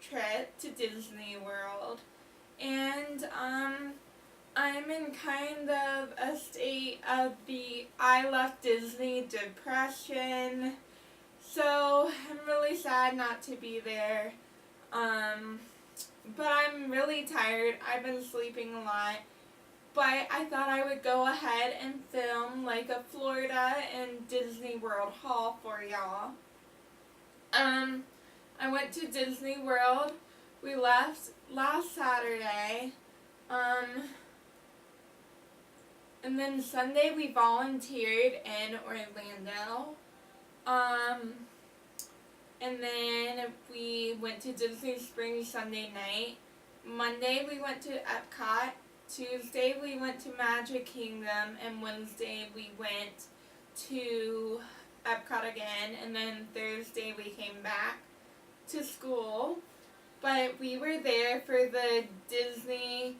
trip to Disney World. And I'm in kind of a state of the I left Disney depression. So I'm really sad not to be there. But I'm really tired. I've been sleeping a lot. But I thought I would go ahead and film like a Florida and Disney World haul for y'all. I went to Disney World. We left last Saturday. And then Sunday we volunteered in Orlando. And then we went to Disney Springs Sunday night. Monday we went to Epcot. Tuesday we went to Magic Kingdom. And Wednesday we went to Epcot again. And then Thursday we came back to school. But we were there for the Disney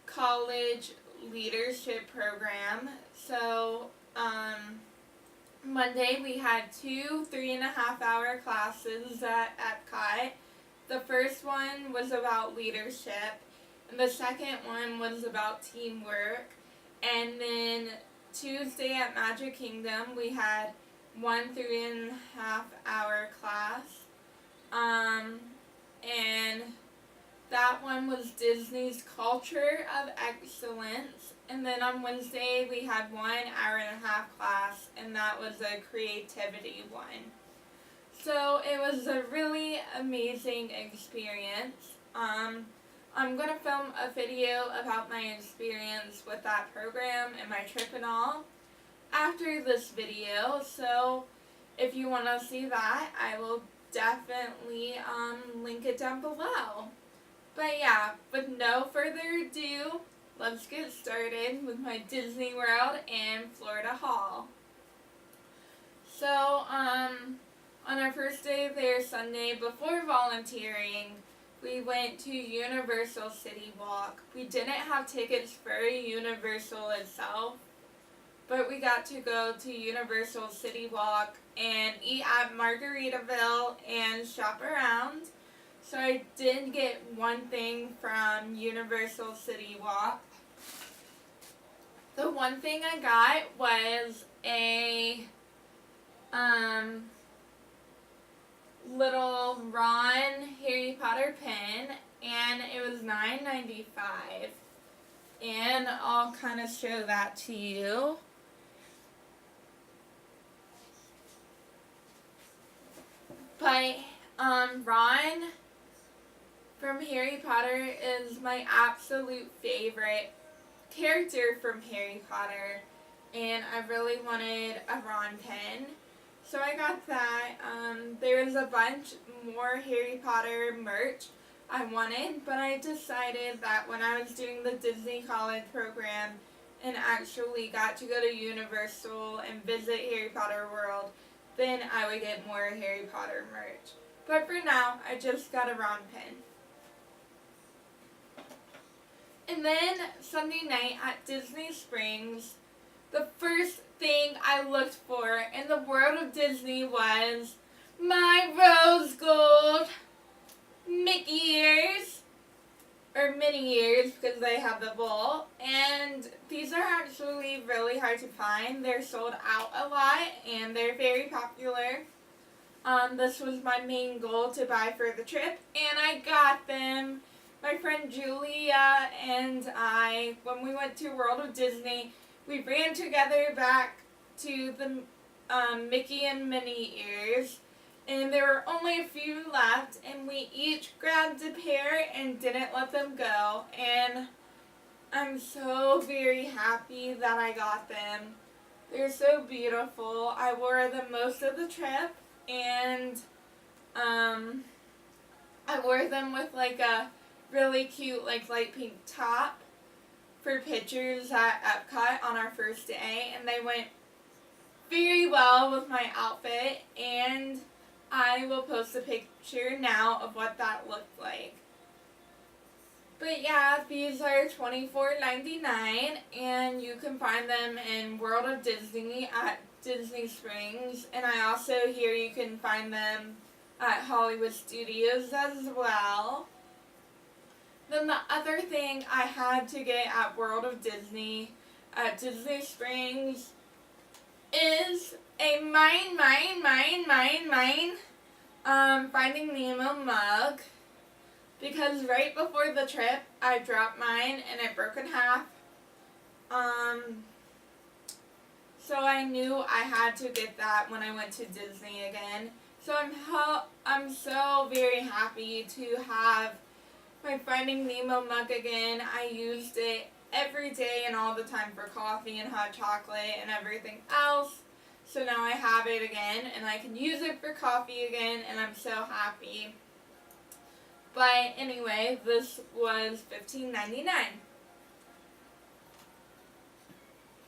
College Leadership Program. So, Monday we had 2 3.5-hour classes at Epcot. The first one was about leadership, and the second one was about teamwork. And then Tuesday at Magic Kingdom we had 1 3.5-hour class. And that one was Disney's Culture of Excellence. And then on Wednesday we had 1.5-hour class, and that was a creativity one. So it was a really amazing experience. I'm going to film a video about my experience with that program and my trip and all after this video. So if you want to see that, I will definitely link it down below. But yeah, with no further ado, let's get started with my Disney World and Florida haul. So, on our first day there Sunday, before volunteering, we went to Universal City Walk. We didn't have tickets for Universal itself, but we got to go to Universal City Walk and eat at Margaritaville and shop around. So I did get one thing from Universal City Walk. The one thing I got was a little Ron Harry Potter pin, and it was $9.95. And I'll kind of show that to you. But Ron from Harry Potter is my absolute favorite character from Harry Potter, and I really wanted a Ron pen, so I got that. There was a bunch more Harry Potter merch I wanted, but I decided that when I was doing the Disney College program and actually got to go to Universal and visit Harry Potter World, then I would get more Harry Potter merch. But for now, I just got a Ron pen. And then Sunday night at Disney Springs, the first thing I looked for in the world of Disney was my rose gold Mickey ears, or Minnie ears because they have the bowl. And these are actually really hard to find. They're sold out a lot and they're very popular. This was my main goal to buy for the trip, and I got them. My friend Julia and I, when we went to World of Disney, we ran together back to the Mickey and Minnie ears, and there were only a few left, and we each grabbed a pair and didn't let them go, and I'm so very happy that I got them. They're so beautiful. I wore them most of the trip, and I wore them with like a really cute like light pink top for pictures at Epcot on our first day, and they went very well with my outfit, and I will post a picture now of what that looked like. But yeah, these are $24.99, and you can find them in World of Disney at Disney Springs, and I also hear you can find them at Hollywood Studios as well. Then the other thing I had to get at World of Disney at Disney Springs is a Finding Nemo mug, because right before the trip I dropped mine and it broke in half. So I knew I had to get that when I went to Disney again. So I'm so very happy to have my Finding Nemo mug again. I used it every day and all the time for coffee and hot chocolate and everything else. So now I have it again and I can use it for coffee again, and I'm so happy. But anyway, this was $15.99.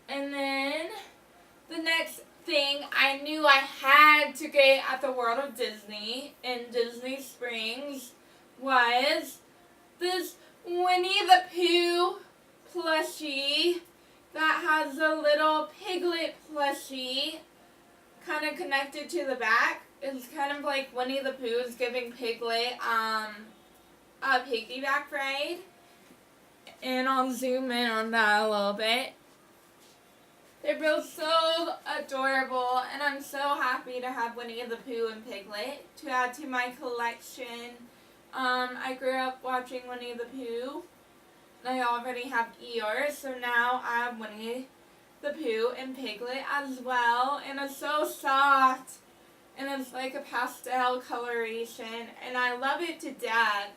And then the next thing I knew I had to get at the World of Disney in Disney Springs was this Winnie the Pooh plushie that has a little piglet plushie kind of connected to the back. It's kind of like Winnie the Pooh is giving Piglet a piggyback ride. And I'll zoom in on that a little bit. They're both so adorable, and I'm so happy to have Winnie the Pooh and Piglet to add to my collection. I grew up watching Winnie the Pooh, and I already have Eeyore, so now I have Winnie the Pooh and Piglet as well, and it's so soft, and it's like a pastel coloration, and I love it to death.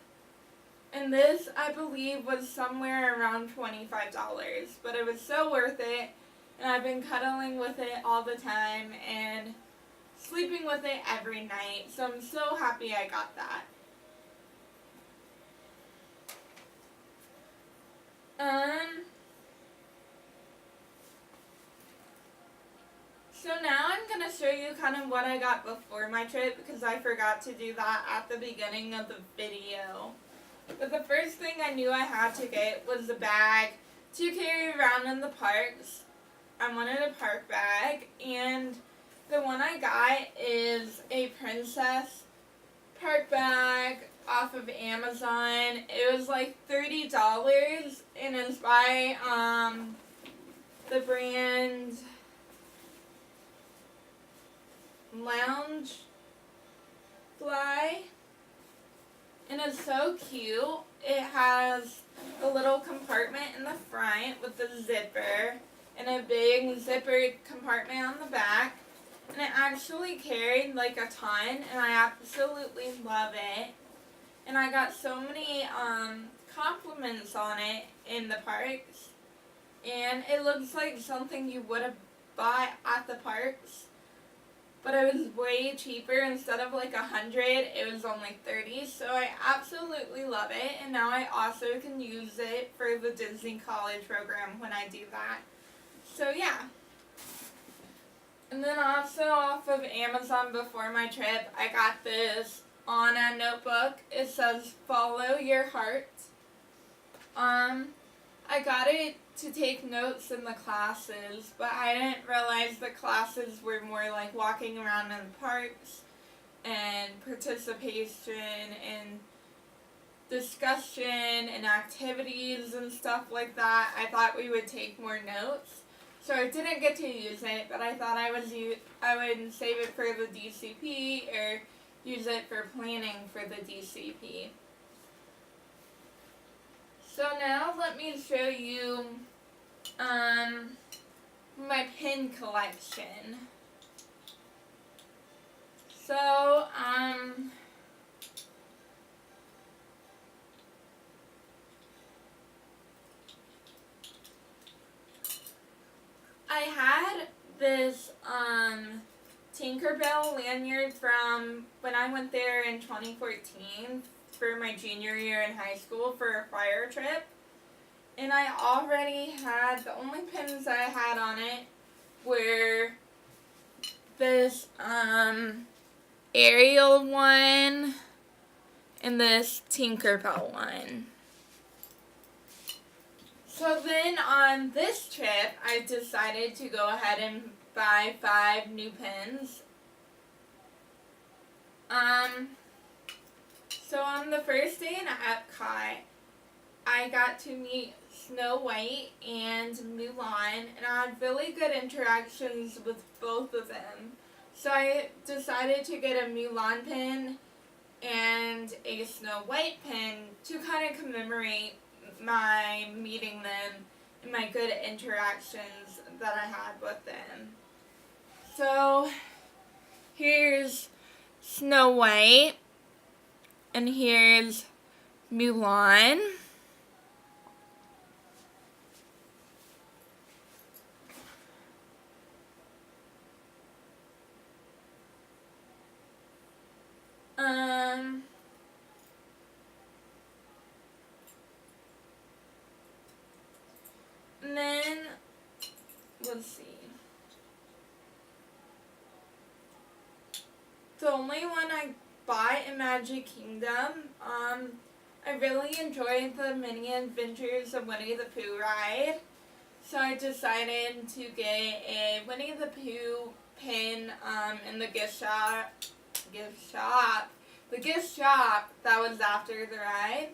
And this, I believe, was somewhere around $25, but it was so worth it. And I've been cuddling with it all the time and sleeping with it every night. So I'm so happy I got that. So now I'm going to show you kind of what I got before my trip, because I forgot to do that at the beginning of the video. But the first thing I knew I had to get was a bag to carry around in the parks. I wanted a park bag, and the one I got is a Princess park bag off of Amazon. It was like $30, and it's by the brand Lounge Fly, and it's so cute. It has a little compartment in the front with the zipper, and a big zippered compartment on the back, and it actually carried like a ton, and I absolutely love it. And I got so many compliments on it in the parks, and it looks like something you would have bought at the parks, but it was way cheaper. Instead of like $100, it was only $30, so I absolutely love it, and now I also can use it for the Disney College program when I do that. So yeah. And then also off of Amazon before my trip, I got this Anna notebook. It says Follow Your Heart. I got it to take notes in the classes, but I didn't realize the classes were more like walking around in the parks and participation and discussion and activities and stuff like that. I thought we would take more notes. So I didn't get to use it, but I thought I would save it for the DCP or use it for planning for the DCP. So now let me show you my pin collection. So I had this Tinkerbell lanyard from when I went there in 2014 for my junior year in high school for a fire trip. And I already had, the only pins I had on it were this Ariel one and this Tinkerbell one. So then on this trip, I decided to go ahead and buy 5 new pins. Um, so on the first day in Epcot, I got to meet Snow White and Mulan, and I had really good interactions with both of them. So I decided to get a Mulan pin and a Snow White pin to kind of commemorate my meeting them and my good interactions that I had with them. So here's Snow White, and here's Mulan. And then, let's see. The only one I bought in Magic Kingdom, I really enjoyed the mini adventures of Winnie the Pooh ride. So I decided to get a Winnie the Pooh pin in the gift shop. The gift shop that was after the ride.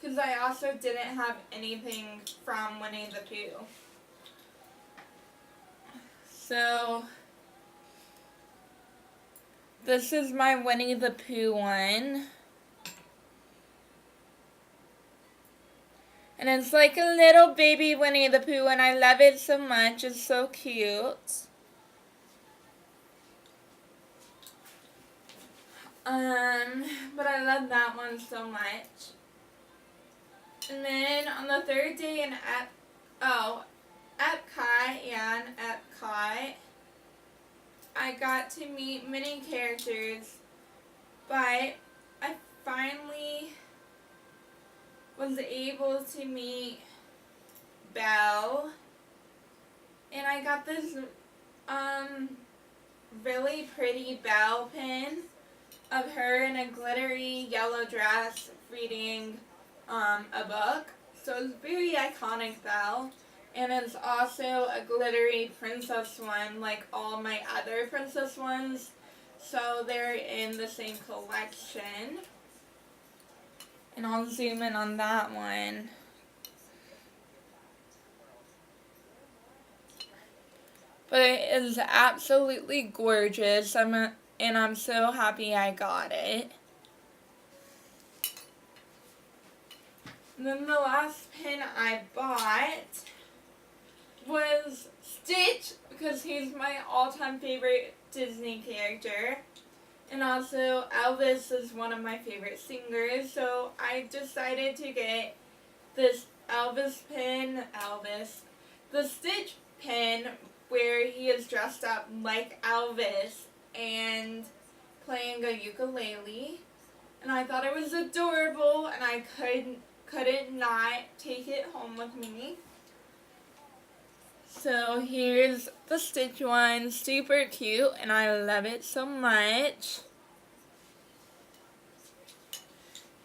Because I also didn't have anything from Winnie the Pooh. So this is my Winnie the Pooh one. And it's like a little baby Winnie the Pooh, and I love it so much. It's so cute. But I love that one so much. And then on the third day in Epcot, I got to meet many characters, but I finally was able to meet Belle, and I got this really pretty Belle pin of her in a glittery yellow dress reading a book. So it's very iconic Belle, and it's also a glittery princess one like all my other princess ones, so they're in the same collection. And I'll zoom in on that one. But it is absolutely gorgeous, and I'm so happy I got it. And then the last pin I bought was Stitch, because he's my all-time favorite Disney character. And also Elvis is one of my favorite singers, so I decided to get this the Stitch pin where he is dressed up like Elvis and playing a ukulele. And I thought it was adorable, and I couldn't not take it home with me. So here's the Stitch one, super cute, and I love it so much.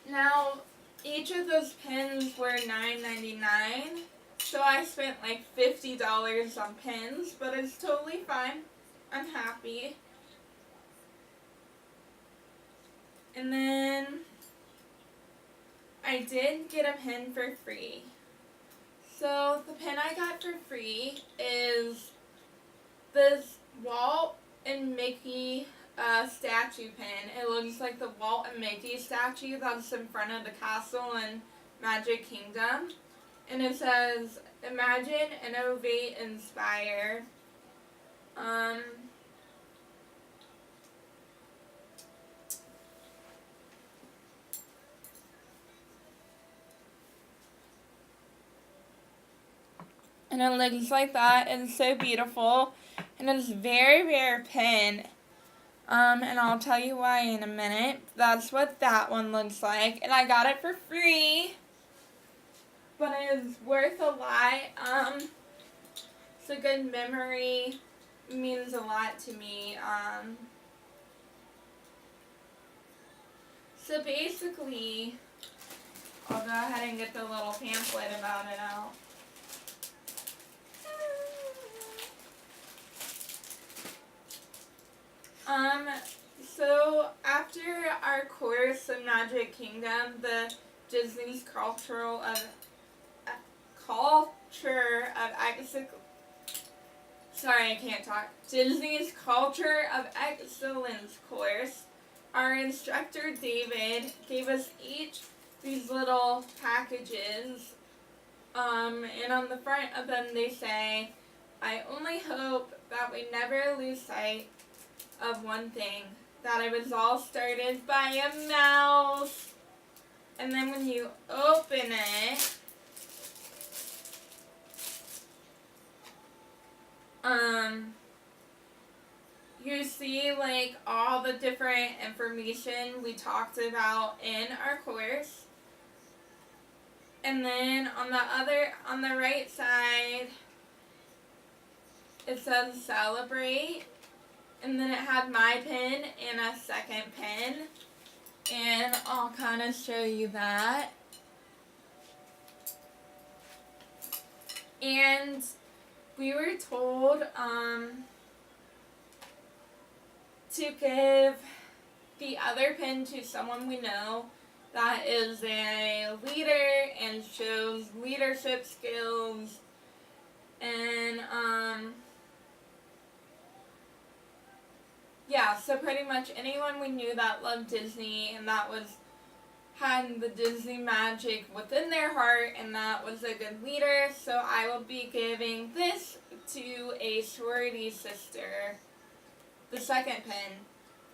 Now, each of those pins were $9.99, so I spent like $50 on pins, but it's totally fine. I'm happy. And then I did get a pin for free. So the pin I got for free is this Walt and Mickey statue pin. It looks like the Walt and Mickey statue that's in front of the castle in Magic Kingdom. And it says, "Imagine, Innovate, Inspire." And it looks like that. It's so beautiful. And it's a very rare pin. And I'll tell you why in a minute. That's what that one looks like. And I got it for free. But it is worth a lot. It's a good memory. It means a lot to me. So basically, I'll go ahead and get the little pamphlet about it out. So after our course in Magic Kingdom, the Disney's culture of sorry, I can't talk. Disney's Culture of Excellence course, our instructor David gave us each these little packages, and on the front of them they say, "I only hope that we never lose sight of one thing, that it was all started by a mouse." And then when you open it, you see like all the different information we talked about in our course. And then on the right side, it says celebrate. And then it had my pin and a second pin. And I'll kind of show you that. And we were told to give the other pin to someone we know that is a leader and shows leadership skills. And yeah, so pretty much anyone we knew that loved Disney and that had the Disney magic within their heart and that was a good leader. So I will be giving this to a sorority sister, the second pin.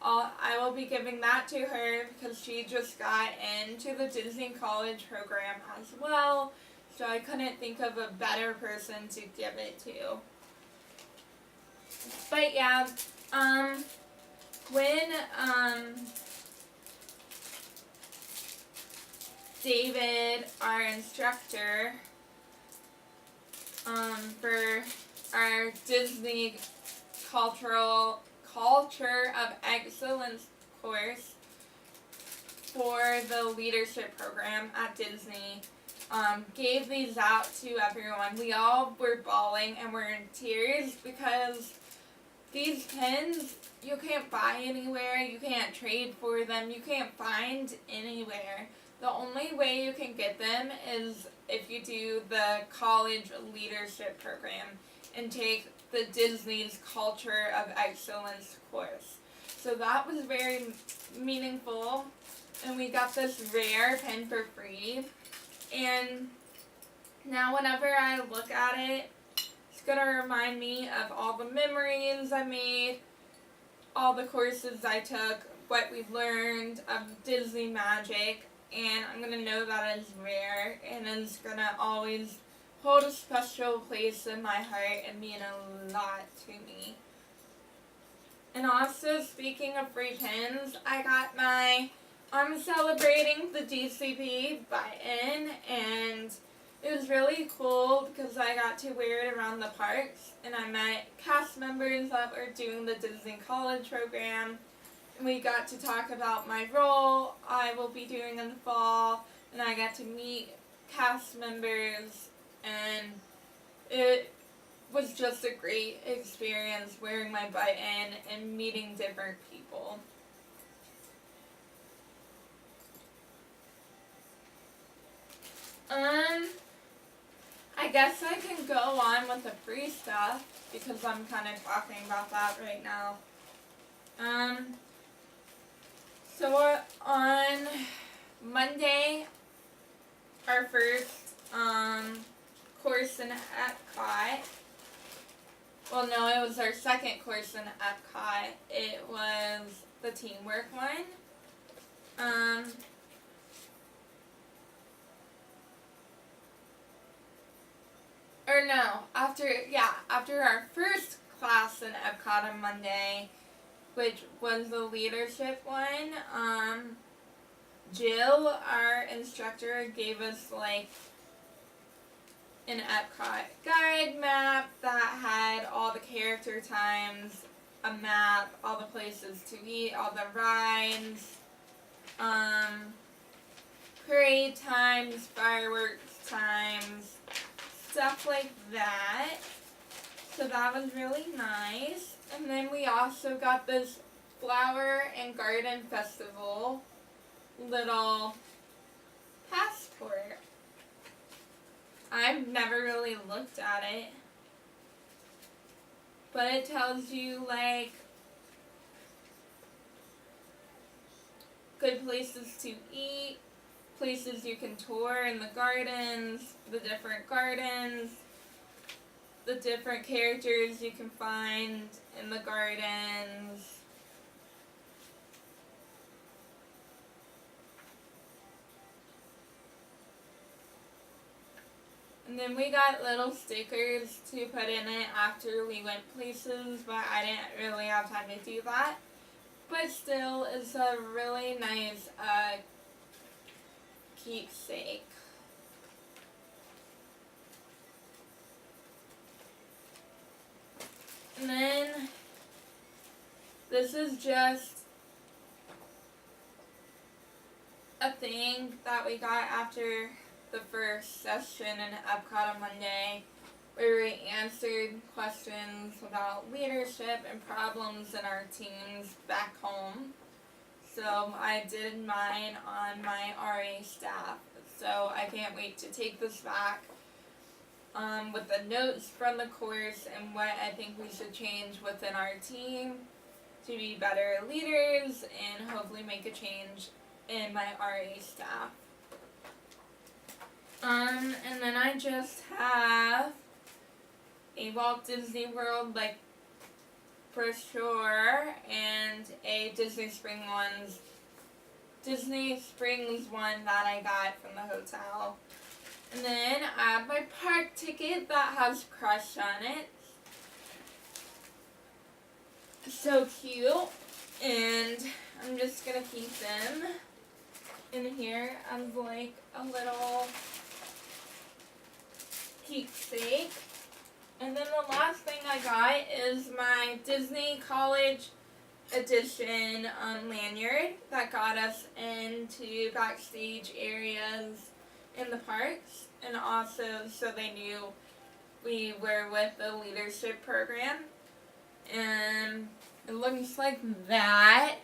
I will be giving that to her because she just got into the Disney College program as well. So I couldn't think of a better person to give it to. But yeah, when David, our instructor, for our Disney Culture of Excellence course for the leadership program at Disney, gave these out to everyone. We all were bawling and were in tears because these pins you can't buy anywhere, you can't trade for them, you can't find anywhere. The only way you can get them is if you do the college leadership program and take the Disney's Culture of Excellence course. So that was very meaningful, and we got this rare pen for free. And now whenever I look at it, it's going to remind me of all the memories I made, all the courses I took, what we learned of Disney magic, and I'm going to know that it's rare and it's going to always hold a special place in my heart and mean a lot to me. And also, speaking of free pins, I'm celebrating the DCP buy-in, and it was really cool because I got to wear it around the parks, and I met cast members that were doing the Disney College program, and we got to talk about my role I will be doing in the fall, and I got to meet cast members, and it was just a great experience wearing my buy-in and meeting different people. I guess I can go on with the free stuff because I'm kind of talking about that right now. So on Monday, our first course in Epcot. Well, no, it was our second course in Epcot. It was the teamwork one. After our first class in Epcot on Monday, which was the leadership one, Jill, our instructor, gave us like an Epcot guide map that had all the character times, a map, all the places to eat, all the rides, parade times, fireworks times, stuff like that. So that was really nice. And then we also got this Flower and Garden Festival little passport. I've never really looked at it, but it tells you like good places to eat, places you can tour in the gardens, the different characters you can find in the gardens. And then we got little stickers to put in it after we went places, but I didn't really have time to do that. But still, it's a really nice keepsake. And then this is just a thing that we got after the first session in Epcot on Monday, where we answered questions about leadership and problems in our teams back home. So I did mine on my RA staff. So I can't wait to take this back with the notes from the course and what I think we should change within our team to be better leaders and hopefully make a change in my RA staff. And then I just have a Walt Disney World brochure and a Disney Springs one that I got from the hotel. And then I have my park ticket that has Crush on it. So cute. And I'm just gonna keep them in here as like a little keepsake. And then the last thing I got is my Disney College Edition lanyard that got us into backstage areas in the parks, and also so they knew we were with the leadership program. And it looks like that.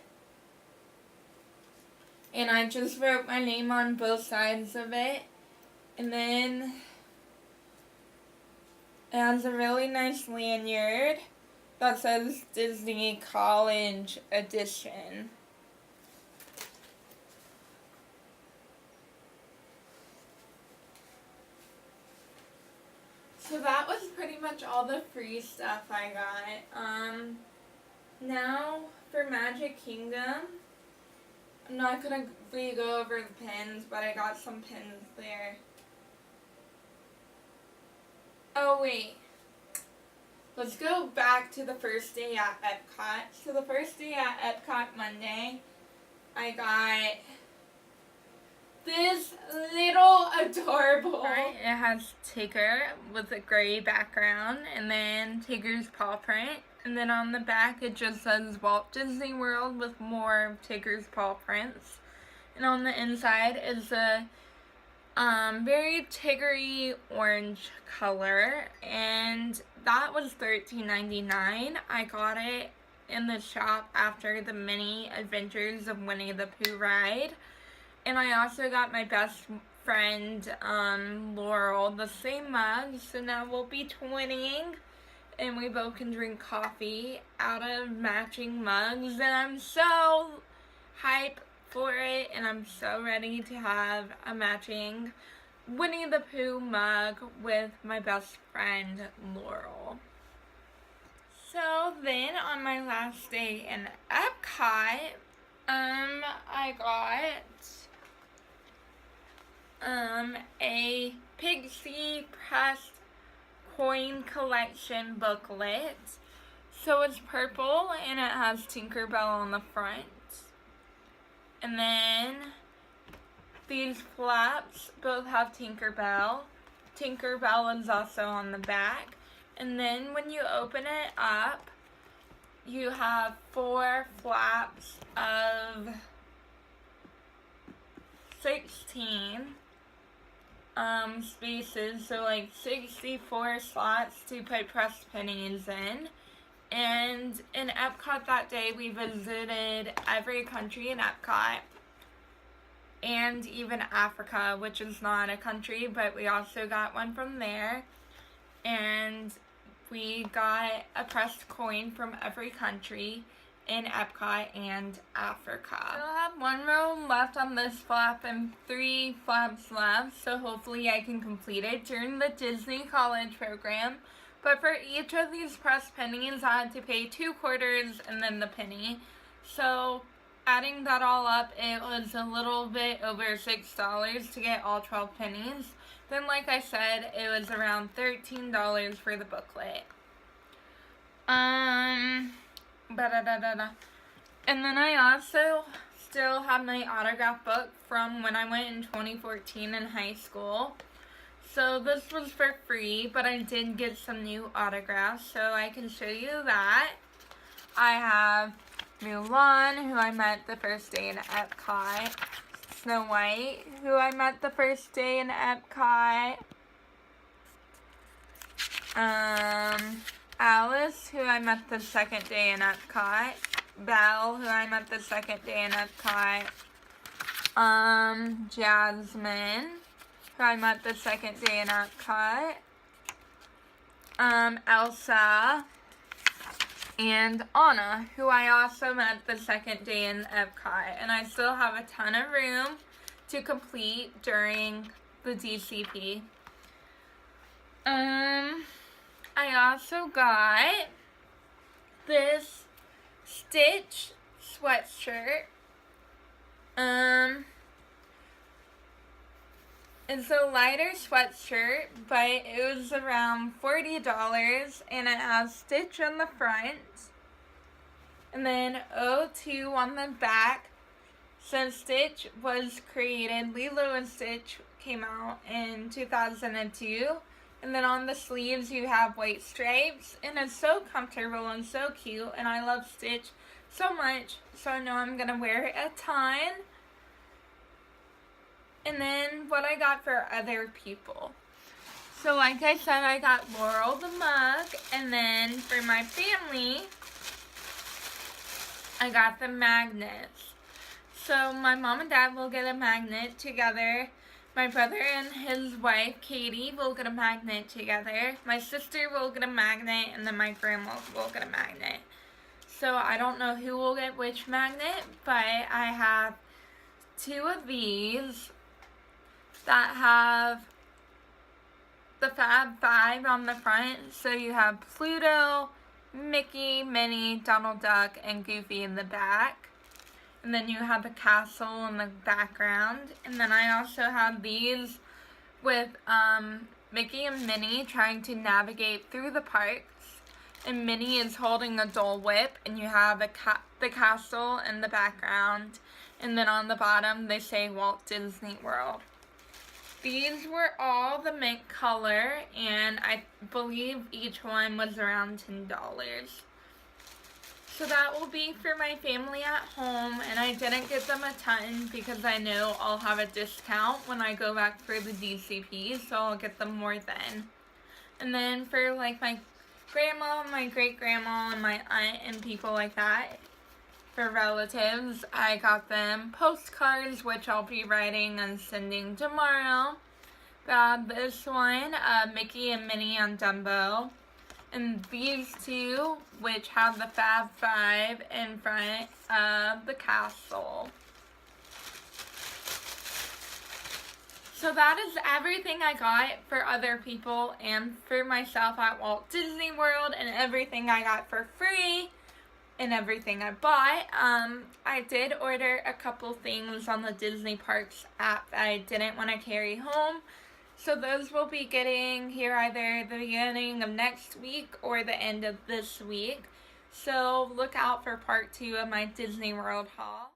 And I just wrote my name on both sides of it. And then it has a really nice lanyard that says Disney College Edition. So that was pretty much all the free stuff I got. Now for Magic Kingdom, I'm not going to really go over the pins, but I got some pins there. Oh wait, let's go back to the first day at Epcot. So the first day at Epcot Monday, I got this little adorable. Right, it has Tigger with a gray background and then Tigger's paw print. And then on the back it just says Walt Disney World with more Tigger's paw prints. And on the inside is a very Tiggery orange color, and that was $13.99. I got it in the shop after the mini adventures of Winnie the Pooh ride. And I also got my best friend Laurel the same mug, so now we'll be twinning and we both can drink coffee out of matching mugs, and I'm so hyped for it, and I'm so ready to have a matching Winnie the Pooh mug with my best friend Laurel. So then on my last day in Epcot, I got a Pixie pressed coin collection booklet. So it's purple and it has Tinkerbell on the front. And then these flaps both have Tinkerbell. Tinkerbell is also on the back. And then when you open it up, you have 4 flaps of 16 spaces, so like 64 slots to put pressed pennies in. And in Epcot that day, we visited every country in Epcot. And even Africa, which is not a country, but we also got one from there. And we got a pressed coin from every country in Epcot and Africa. I'll have one row left on this flap and 3 flaps left, so hopefully I can complete it during the Disney College program. But for each of these pressed pennies, I had to pay 2 quarters and then the penny. So adding that all up, it was a little bit over $6 to get all 12 pennies. Then, like I said, it was around $13 for the booklet. And then I also still have my autograph book from when I went in 2014 in high school. So this was for free, but I did get some new autographs, so I can show you that. I have Mulan, who I met the first day in Epcot. Snow White, who I met the first day in Epcot. Alice, who I met the second day in Epcot. Belle, who I met the second day in Epcot. Jasmine, who I met the second day in Epcot. Elsa, and Anna, who I also met the second day in Epcot. And I still have a ton of room to complete during the DCP. I also got this Stitch sweatshirt. It's a lighter sweatshirt, but it was around $40, and it has Stitch on the front, and then O2 on the back. Since Stitch was created, Lilo and Stitch came out in 2002, and then on the sleeves you have white stripes, and it's so comfortable and so cute, and I love Stitch so much, so I know I'm going to wear it a ton. And then what I got for other people. So like I said, I got Laurel the mug, and then for my family, I got the magnets. So my mom and dad will get a magnet together. My brother and his wife, Katie, will get a magnet together. My sister will get a magnet, and then my grandma will get a magnet. So I don't know who will get which magnet, but I have 2 of these that have the Fab 5 on the front. So you have Pluto, Mickey, Minnie, Donald Duck, and Goofy in the back. And then you have the castle in the background. And then I also have these with Mickey and Minnie trying to navigate through the parks. And Minnie is holding a Dole Whip, and you have the castle in the background. And then on the bottom they say Walt Disney World. These were all the mint color, and I believe each one was around $10. So that will be for my family at home, and I didn't get them a ton because I know I'll have a discount when I go back for the DCP, so I'll get them more then. And then for like my grandma, my great-grandma, and my aunt and people like that, for relatives, I got them postcards, which I'll be writing and sending tomorrow. Got this one, Mickey and Minnie on Dumbo. And these 2, which have the Fab 5 in front of the castle. So that is everything I got for other people and for myself at Walt Disney World, and everything I got for free. And everything I bought. I did order a couple things on the Disney Parks app that I didn't want to carry home. So those will be getting here either the beginning of next week or the end of this week. So look out for part 2 of my Disney World haul.